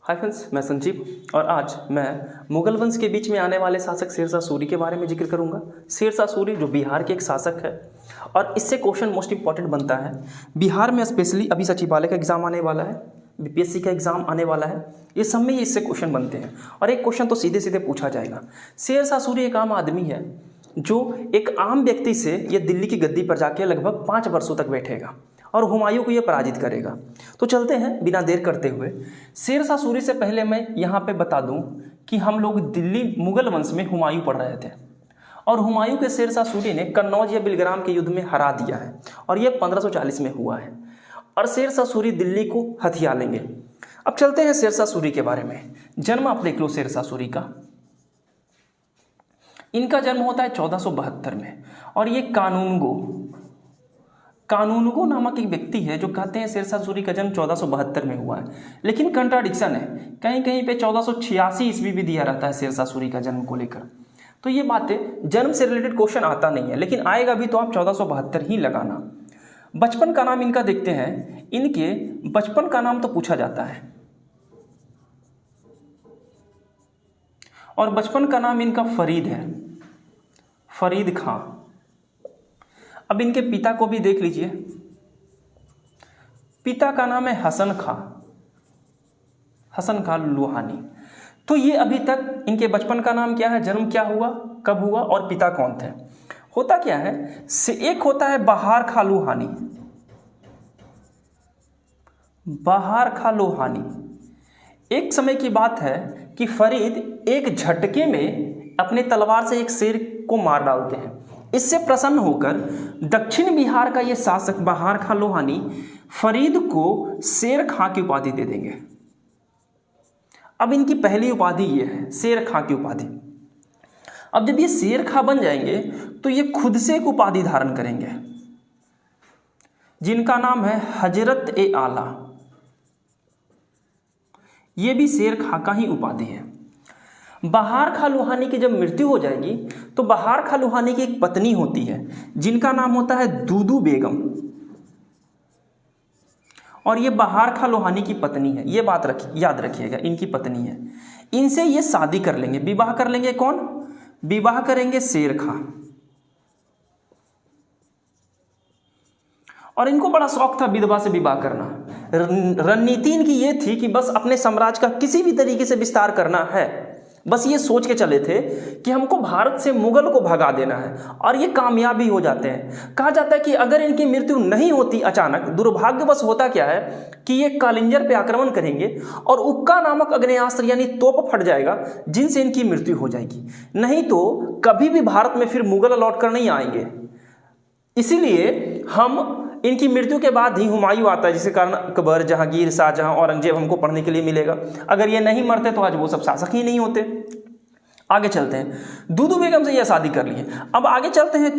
Hi friends, मैं संजीव और आज मैं मुगल वंश के बीच में आने वाले शासक शेरशाह सूरी के बारे में जिक्र करूंगा। शेरशाह सूरी जो बिहार के एक शासक है और इससे क्वेश्चन मोस्ट इंपॉर्टेंट बनता है। बिहार में स्पेशली अभी सचिवालय का एग्जाम आने वाला है, बीपीएससी का एग्जाम आने वाला है, ये सब में इससे क्वेश्चन बनते हैं और एक क्वेश्चन तो सीधे सीधे पूछा जाएगा। शेरशाह सूरी एक आम आदमी है जो एक आम व्यक्ति से ये दिल्ली की गद्दी पर जाके लगभग 5 वर्षों तक बैठेगा और हुमायूं को ये पराजित करेगा। तो चलते हैं बिना देर करते हुए। शेरशाह सूरी से पहले मैं यहाँ पे बता दूँ कि हम लोग दिल्ली मुगल वंश में हुमायूं पढ़ रहे थे और हुमायूं के शेरशाह सूरी ने कन्नौज या बिलग्राम के युद्ध में हरा दिया है और ये 1540 में हुआ है और शेरशाह सूरी दिल्ली को हथिया लेंगे। अब चलते हैं शेरशाह सूरी के बारे में। जन्म आप देख लो शेरशाह सूरी का। इनका जन्म होता है 1472 में और ये कानूनगो नामक एक व्यक्ति है जो कहते हैं शेरशाह सूरी का जन्म 1472 में हुआ है, लेकिन कंट्राडिक्शन है। कहीं कहीं पे 1486 ईस्वी भी दिया रहता है शेरशाह सूरी का जन्म को लेकर। तो ये बातें जन्म से रिलेटेड क्वेश्चन आता नहीं है, लेकिन आएगा भी तो आप 1472 ही लगाना। बचपन का नाम इनका देखते हैं। इनके बचपन का नाम तो पूछा जाता है और बचपन का नाम इनका फरीद है, फरीद खां। अब इनके पिता को भी देख लीजिए। पिता का नाम है हसन खां लोहानी। तो ये अभी तक इनके बचपन का नाम क्या है, जन्म क्या हुआ, कब हुआ और पिता कौन थे। होता क्या है, एक होता है बहार खां लोहानी। बहार खां लोहानी एक समय की बात है कि फरीद एक झटके में अपने तलवार से एक शेर को मार डालते हैं। इससे प्रसन्न होकर दक्षिण बिहार का ये शासक बहार खां लोहानी फरीद को शेर खां की उपाधि दे देंगे। अब इनकी पहली उपाधि ये है, शेर खां की उपाधि। अब जब ये शेर खां बन जाएंगे तो ये खुद से एक उपाधि धारण करेंगे जिनका नाम है हजरत ए आला। ये भी शेर खां का ही उपाधि है। बहार खां लोहानी की जब मृत्यु हो जाएगी तो बहार खां लोहानी की एक पत्नी होती है जिनका नाम होता है दूदू बेगम और ये बहार खां लोहानी की पत्नी है। ये बात याद रखिएगा, इनकी पत्नी है। इनसे ये शादी कर लेंगे, विवाह कर लेंगे। कौन विवाह करेंगे? शेर खां। और इनको बड़ा शौक था विधवा से विवाह करना। रणनीति इनकी ये थी कि बस अपने साम्राज्य का किसी भी तरीके से विस्तार करना है। बस ये सोच के चले थे कि हमको भारत से मुगल को भगा देना है और ये कामयाब भी हो जाते हैं। कहा जाता है कि अगर इनकी मृत्यु नहीं होती अचानक, दुर्भाग्यवश होता क्या है कि ये कालिंजर पे आक्रमण करेंगे और उक्का नामक अग्नेयास्त्र यानी तोप फट जाएगा जिनसे इनकी मृत्यु हो जाएगी। नहीं तो कभी भी भारत में फिर मुगल लौट कर नहीं आएंगे। इसीलिए हम इनकी मृत्यु के बाद ही हुमायूं आता है, जिसके कारण अकबर, जहांगीर, शाहजहां, औरंगजेब हमको पढ़ने के लिए मिलेगा। अगर ये नहीं मरते तो आज वो सब शासक ही नहीं होते। आगे चलते हैं। दूदू बेगम से यह शादी कर लिए। अब आगे चलते हैं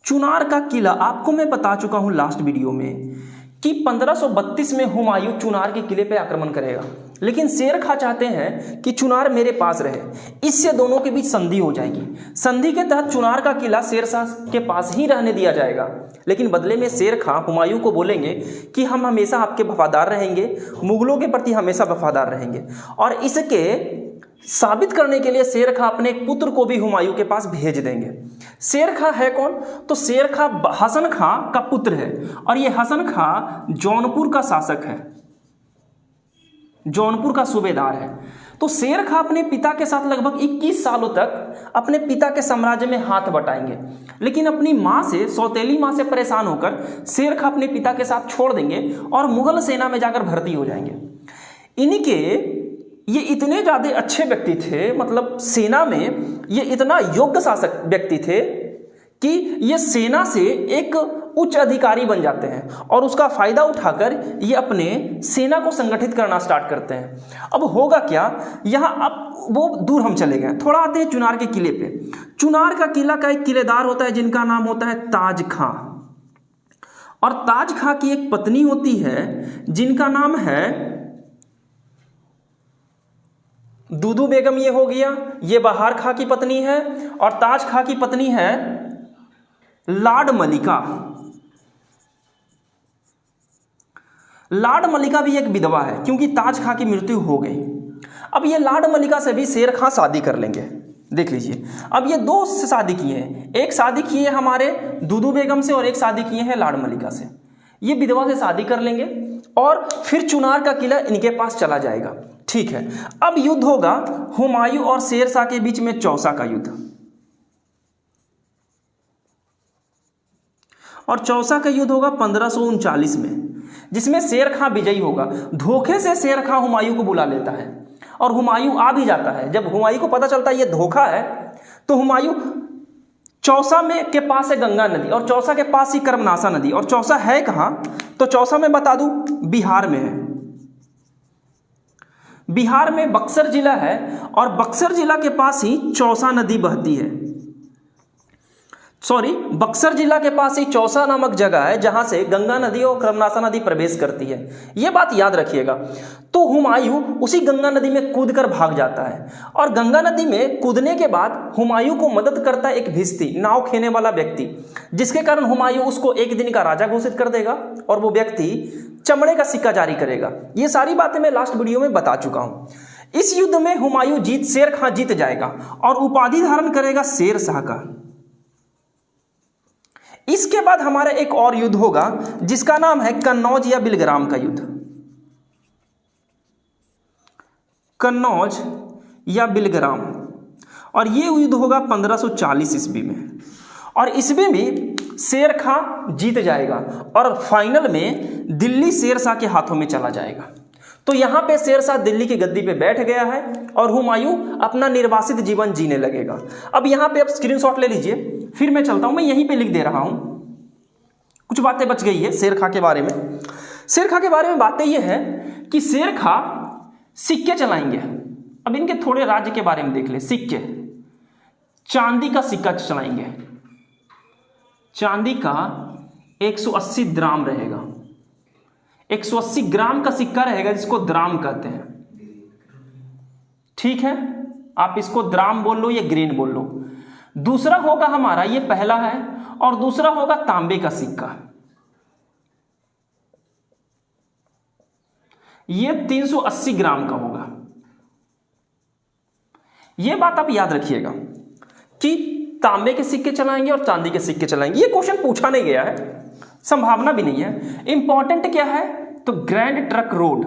चुनार का किला। आपको मैं बता चुका हूं लास्ट वीडियो में कि 1532 में हुमायूं चुनार के किले पे आक्रमण करेगा, लेकिन शेर खां चाहते हैं कि चुनार मेरे पास रहे। इससे दोनों के बीच संधि हो जाएगी। संधि के तहत चुनार का किला शेरशाह के पास ही रहने दिया जाएगा, लेकिन बदले में शेर खां हुमायूं को बोलेंगे कि हम हमेशा आपके वफादार रहेंगे, मुगलों के प्रति हमेशा वफादार रहेंगे। और इसके साबित करने के लिए शेर खां अपने एक पुत्र को भी हुमायूं के पास भेज देंगे। शेर खां है कौन? तो शेर खां हसन खां का पुत्र है और ये हसन खां जौनपुर का शासक है, जौनपुर का सूबेदार है। तो शेर खां अपने पिता के साथ लगभग 21 सालों तक अपने पिता के साम्राज्य में हाथ बटाएंगे, लेकिन अपनी मां से, सौतेली मां से परेशान होकर शेर खां अपने पिता के साथ छोड़ देंगे और मुगल सेना में जाकर भर्ती हो जाएंगे। इनके ये इतने ज़्यादा अच्छे व्यक्ति थे, मतलब सेना में ये इतना योग्य शासक व्यक्ति थे कि ये सेना से एक उच्च अधिकारी बन जाते हैं और उसका फायदा उठाकर ये अपने सेना को संगठित करना स्टार्ट करते हैं। अब होगा क्या, यहाँ अब वो दूर हम चले गए, थोड़ा आते हैं चुनार के किले पे। चुनार का किला का एक किलेदार होता है जिनका नाम होता है ताज खां और ताज खां की एक पत्नी होती है जिनका नाम है दूदू बेगम। ये हो गया, ये बहार खां की पत्नी है और ताज खां की पत्नी है लाड मलिका। लाड मलिका भी एक विधवा है क्योंकि ताज खां की मृत्यु हो गई। अब ये लाड मलिका से भी शेर खां शादी कर लेंगे। देख लीजिए, अब ये दो से शादी किए हैं, एक शादी किए हैं हमारे दूदू बेगम से और एक शादी किए हैं लाड मलिका से। ये विधवा से शादी कर लेंगे और फिर चुनार का किला इनके पास चला जाएगा। ठीक है, अब युद्ध होगा हुमायूं और शेरशाह के बीच में, चौसा का युद्ध। और चौसा का युद्ध होगा 1539 में, जिसमें शेर खां विजयी होगा। धोखे से शेर खां हुमायूं को बुला लेता है और हुमायूं आ भी जाता है। जब हुमायूं को पता चलता है ये धोखा है तो हुमायूं चौसा में के पास है गंगा नदी और चौसा के पास ही कर्मनाशा नदी। और चौसा है कहाँ? तो चौसा में बता दूं बिहार में है। बिहार में बक्सर जिला है और बक्सर जिला के पास ही चौसा नदी बहती है। बक्सर जिला के पास ही चौसा नामक जगह है जहां से गंगा नदी और कर्मनाशा नदी प्रवेश करती है। यह बात याद रखिएगा। तो हुमायूं उसी गंगा नदी में कूदकर भाग जाता है और गंगा नदी में कूदने के बाद हुमायूं को मदद करता है एक भिश्ती, नाव खेने वाला व्यक्ति, जिसके कारण हुमायूं उसको एक दिन का राजा घोषित कर देगा और वो व्यक्ति चमड़े का सिक्का जारी करेगा। ये सारी बातें मैं लास्ट वीडियो में बता चुका हूं। इस युद्ध में हुमायूं शेर खां जीत जाएगा और उपाधि धारण करेगा शेरशाह का। इसके बाद हमारा एक और युद्ध होगा जिसका नाम है कन्नौज या बिलग्राम का युद्ध। कन्नौज या बिलग्राम, और ये युद्ध होगा 1540 ईस्वी में। और इसमें भी शेर खां जीत जाएगा और फाइनल में दिल्ली शेरशाह के हाथों में चला जाएगा। तो यहां पे शेरशाह दिल्ली की गद्दी पे बैठ गया है और हुमायूं अपना निर्वासित जीवन जीने लगेगा। अब यहां पे आप स्क्रीनशॉट ले लीजिए, फिर मैं चलता हूं, मैं यहीं पे लिख दे रहा हूं। कुछ बातें बच गई है शेर खां के बारे में। शेर खां के बारे में बातें ये है कि शेर खां सिक्के चलाएंगे। अब इनके थोड़े राज्य के बारे में देख ले। सिक्के, चांदी का सिक्का चलाएंगे। चांदी का 180 ग्राम रहेगा। 180 ग्राम का सिक्का रहेगा जिसको द्राम कहते हैं। ठीक है, आप इसको द्राम बोल लो या ग्रेन बोल लो। दूसरा होगा हमारा, ये पहला है, और दूसरा होगा तांबे का सिक्का। ये 380 ग्राम का होगा। यह बात आप याद रखिएगा कि तांबे के सिक्के चलाएंगे और चांदी के सिक्के चलाएंगे। ये क्वेश्चन पूछा नहीं गया है, संभावना भी नहीं है। इंपॉर्टेंट क्या है तो grand truck road,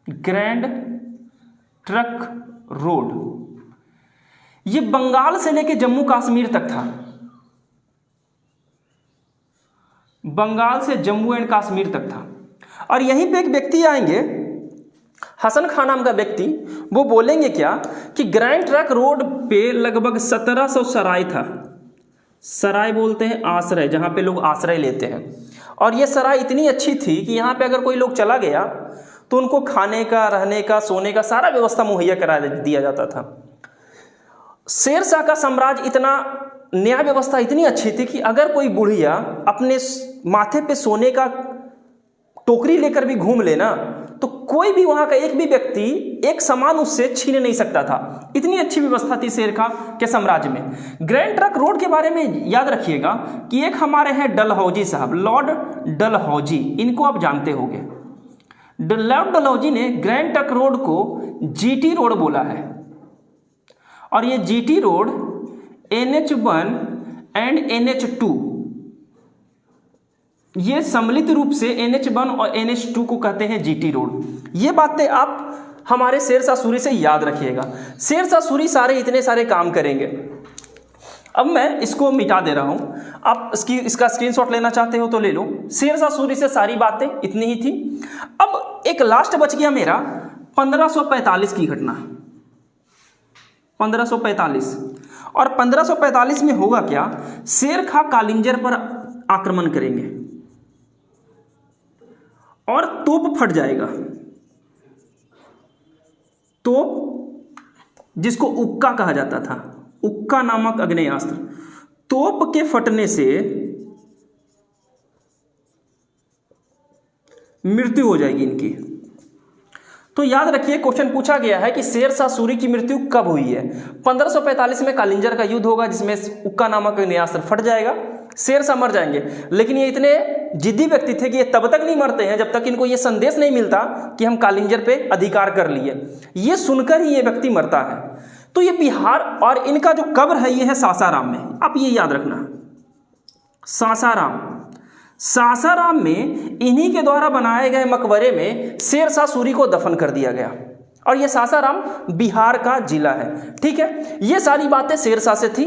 grand truck road, ये बंगाल से लेकर जम्मू कश्मीर तक था। बंगाल से जम्मू एंड कश्मीर तक था। और यहीं पे एक व्यक्ति आएंगे, हसन खान नाम का व्यक्ति, वो बोलेंगे क्या कि ग्रैंड ट्रक रोड पे लगभग 1700 सराय था। सराय बोलते हैं आश्रय, जहां पे लोग आश्रय लेते हैं। और ये सराय इतनी अच्छी थी कि यहाँ पे अगर कोई लोग चला गया तो उनको खाने का, रहने का, सोने का सारा व्यवस्था मुहैया करा दिया जाता था। शेरशाह का साम्राज्य इतना, न्याय व्यवस्था इतनी अच्छी थी कि अगर कोई बुढ़िया अपने माथे पे सोने का टोकरी लेकर भी घूम लेना तो कोई भी वहां का एक भी व्यक्ति एक सामान उससे छीन नहीं सकता था। इतनी अच्छी व्यवस्था थी शेर खां के साम्राज्य में। ग्रैंड ट्रक रोड के बारे में याद रखिएगा कि एक हमारे हैं डलहौजी साहब, लॉर्ड डलहौजी, इनको आप जानते होंगे। लॉर्ड डलहौजी ने ग्रैंड ट्रक रोड को जीटी रोड बोला है। और ये GT road NH1 and NH2, ये सम्मिलित रूप से NH1 और NH2 को कहते हैं जीटी रोड। ये बातें आप हमारे शेरशाह सूरी से याद रखिएगा। शेरशाह सूरी सारे इतने सारे काम करेंगे। अब मैं इसको मिटा दे रहा हूं, आप इसका स्क्रीनशॉट लेना चाहते हो तो ले लो। शेरशाह सूरी से सारी बातें इतनी ही थी। अब एक लास्ट बच गया मेरा 1545 की घटना। 1545, और 1545 में होगा क्या, शेर खां कालिंजर पर आक्रमण करेंगे और तोप फट जाएगा। तोप, जिसको उक्का कहा जाता था, उक्का नामक आग्नेयास्त्र, तोप के फटने से मृत्यु हो जाएगी इनकी। तो याद रखिए क्वेश्चन पूछा गया है कि शेरशाह सूरी की मृत्यु कब हुई है। 1545 में कालिंजर का युद्ध होगा जिसमें उक्का नामक आग्नेयास्त्र फट जाएगा, शेरशाह मर जाएंगे। लेकिन ये इतने जिद्दी व्यक्ति थे कि ये तब तक नहीं मरते हैं जब तक इनको ये संदेश नहीं मिलता कि हम कालिंजर पे अधिकार कर लिए। ये सुनकर ही ये व्यक्ति मरता है। तो ये बिहार और इनका जो कब्र है ये है सासाराम में। आप ये याद रखना, सासाराम। सासाराम में इन्हीं के द्वारा बनाए गए मकबरे में शेरशाह सूरी को दफन कर दिया गया और ये सासाराम बिहार का जिला है। ठीक है, ये सारी बातें शेरशाह से थी।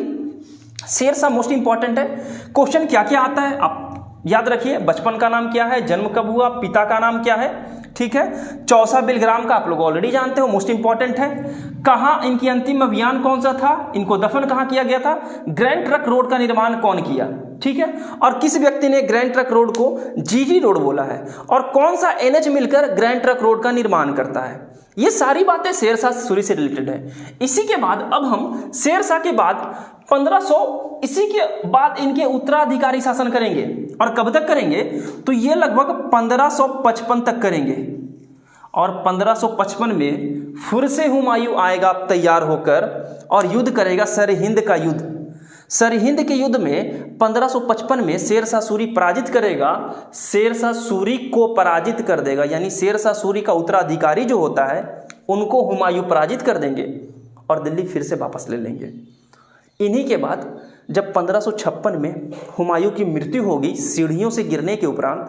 शेरशाह मोस्ट इंपॉर्टेंट है। क्वेश्चन क्या क्या आता है आप याद रखिए। बचपन का नाम क्या है, जन्म कब हुआ, पिता का नाम क्या है। ठीक है, चौसा बिलग्राम का आप लोग ऑलरेडी जानते हो, मोस्ट इंपॉर्टेंट है। कहाँ इनकी अंतिम अभियान कौन सा था, इनको दफन कहाँ किया गया था, ग्रैंड ट्रक रोड का निर्माण कौन किया। ठीक है, और किस व्यक्ति ने ग्रैंड ट्रक रोड को जीटी रोड बोला है, और कौन सा एनएच मिलकर ग्रैंड ट्रक रोड का निर्माण करता है। ये सारी बातें शेरशाह सूरी से रिलेटेड है। इसी के बाद अब हम शेरशाह के बाद 1500 इसी के बाद इनके उत्तराधिकारी शासन करेंगे। और कब तक करेंगे, तो ये लगभग 1555 तक करेंगे। और 1555 में फिर से हुमायूं आएगा तैयार होकर और युद्ध करेगा, सरहिंद का युद्ध। सरहिंद के युद्ध में 1555 में शेरशाह सूरी पराजित करेगा, शेरशाह सूरी को पराजित कर देगा। यानी शेरशाह सूरी का उत्तराधिकारी जो होता है उनको हुमायूं पराजित कर देंगे और दिल्ली फिर से वापस ले लेंगे। इन्हीं के बाद जब 1556 में हुमायूं की मृत्यु होगी सीढ़ियों से गिरने के उपरांत,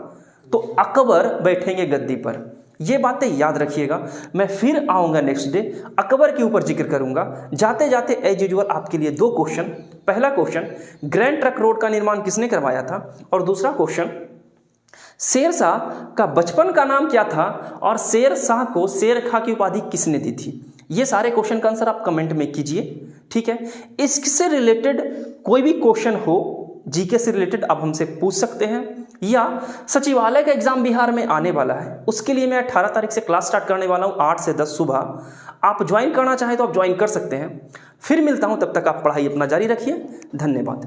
तो अकबर बैठेंगे गद्दी पर। ये बातें याद रखिएगा। मैं फिर आऊँगा नेक्स्ट डे, अकबर के ऊपर जिक्र करूँगा। जाते जाते एज यूजुअल आपके लिए 2 क्वेश्चन। पहला क्वेश्चन, ग्रैंड ट्रक रोड का निर्माण किसने करवाया था, और दूसरा क्वेश्चन, शेरशाह का बचपन का नाम क्या था और शेरशाह को शेरखां की उपाधि किसने दी थी। ये सारे क्वेश्चन का आंसर आप कमेंट में कीजिए। ठीक है, इससे रिलेटेड कोई भी क्वेश्चन हो जीके से रिलेटेड आप हमसे पूछ सकते हैं, या सचिवालय का एग्जाम बिहार में आने वाला है उसके लिए मैं 18 तारीख से क्लास स्टार्ट करने वाला हूं 8 से 10 सुबह। आप ज्वाइन करना चाहें तो आप ज्वाइन कर सकते हैं। फिर मिलता हूं, तब तक आप पढ़ाई अपना जारी रखिए। धन्यवाद।